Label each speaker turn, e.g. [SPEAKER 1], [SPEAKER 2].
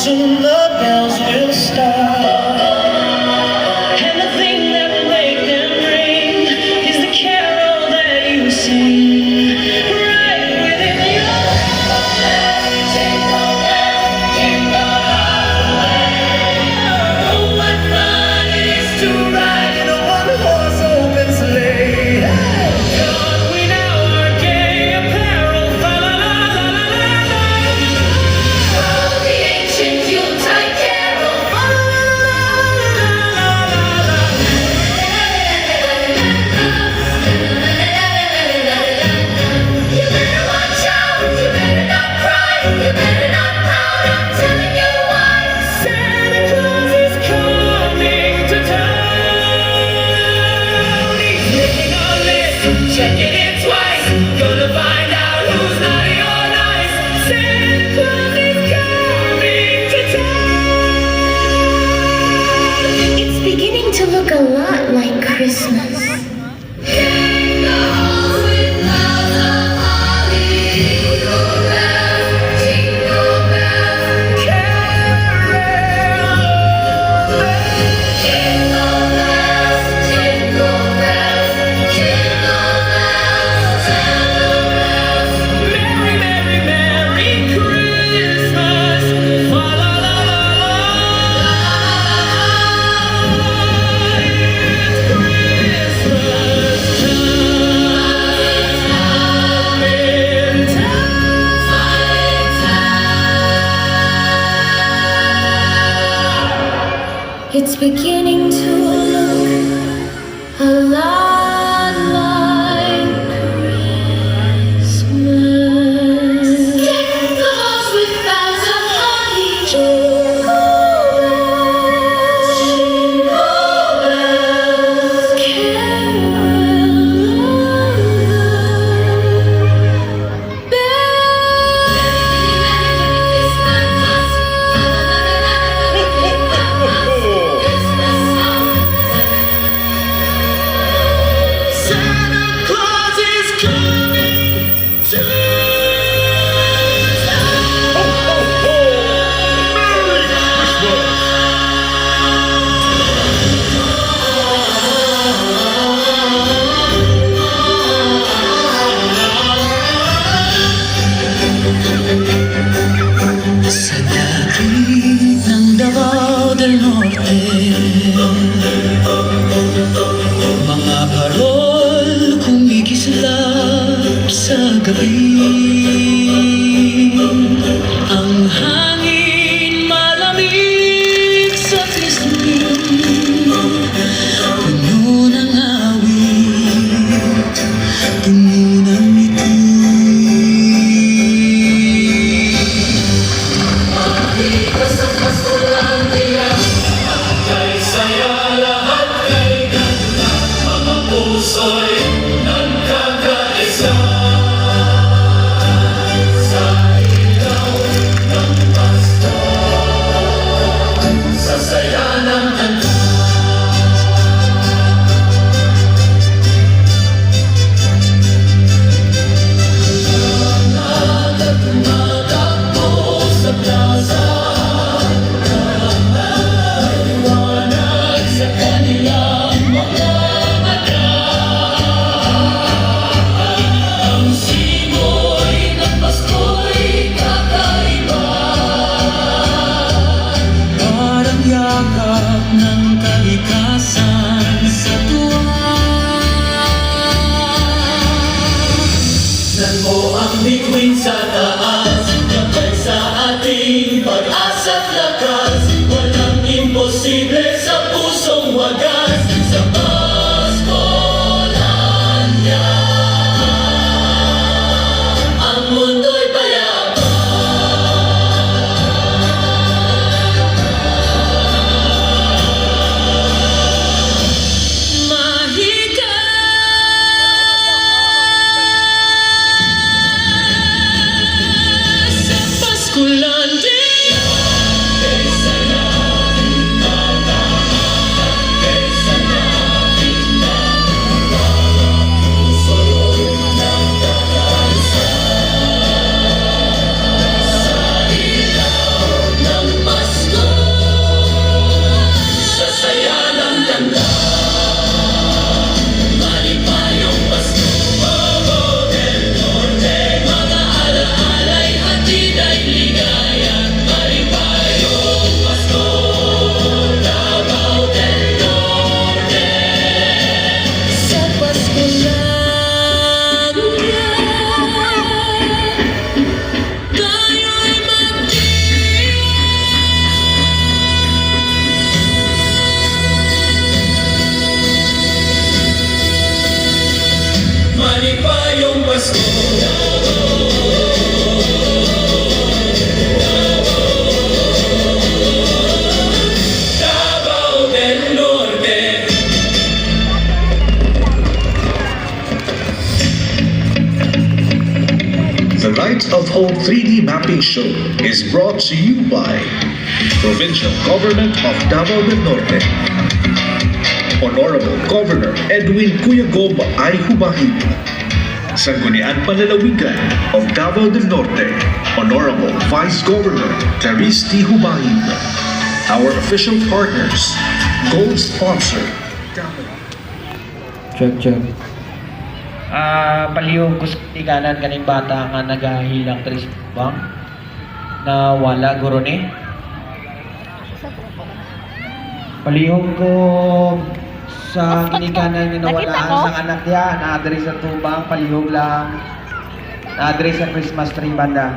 [SPEAKER 1] soon the bells will start. And the thing that will make them ring is the carol that you sing right within your heart. Jingle bells, jingle all the way. Oh, what fun it is to ride in a one-horse open sleigh. John, we now are gay apparel, fa la la la la la. Oh, the ancient Yuletide carol, fa la la la la la la. You better watch out, you better not cry, you better not pout, I'm telling you why. Santa Claus is coming to town. He's making a list, checking it twice, gonna find out who's naughty or nice. Santa Claus is coming to town.
[SPEAKER 2] It's beginning to look a lot like Christmas.
[SPEAKER 1] Merry, merry, merry Christmas. Fa la la la la. It's Christmas time in town.
[SPEAKER 2] It's beginning to look a lot like Christmas. Deck the halls with boughs of holly. Jingle bells, jingle bells,
[SPEAKER 1] Santa Claus is coming to town. Ho, ho, ho! Merry Christmas! Sa dating ng Davao del Norte, mga parol kumikislap sa gabi. Ang hangin malamig sa tisling, puno ng awit, puno ng ngiti. Puso'y nagkakaisa sa ilaw ng Pasko, sa saya ng kanta. Mga tumatakbo sa plaza, maliwanag sa kanilang mga mata. Ang simoy ng Pasko'y kakaiba, parang yakap ng kalikasan sa tuwa. Nan mo ang bituin sa taas, gabay sa ating pag-asa't lakas. Walang imposible sa pusong wagas, sa Paskolandia. Ang mundo'y payapa. Mahika
[SPEAKER 3] Manipayong Pasko. Davao del Norte.
[SPEAKER 4] The Lights of Hope 3D Mapping Show is brought to you by Provincial Government of Davao del Norte. Honorable Governor Edwin Cuyagob I. Humahib. Sangguniang Panlalawigan of Davao del Norte. Honorable Vice Governor Clarice T. Humahib. Our official partners, Gold Sponsor, Davao.
[SPEAKER 5] Check. Palihog ko sa ikanan kaning bata nga nagahilang tris bang na wala guro ni. Palihog ko sa ginikanan nga nawalaan sa anak niya na adres sa tubang palihog lang na adres sa Christmas tree banda.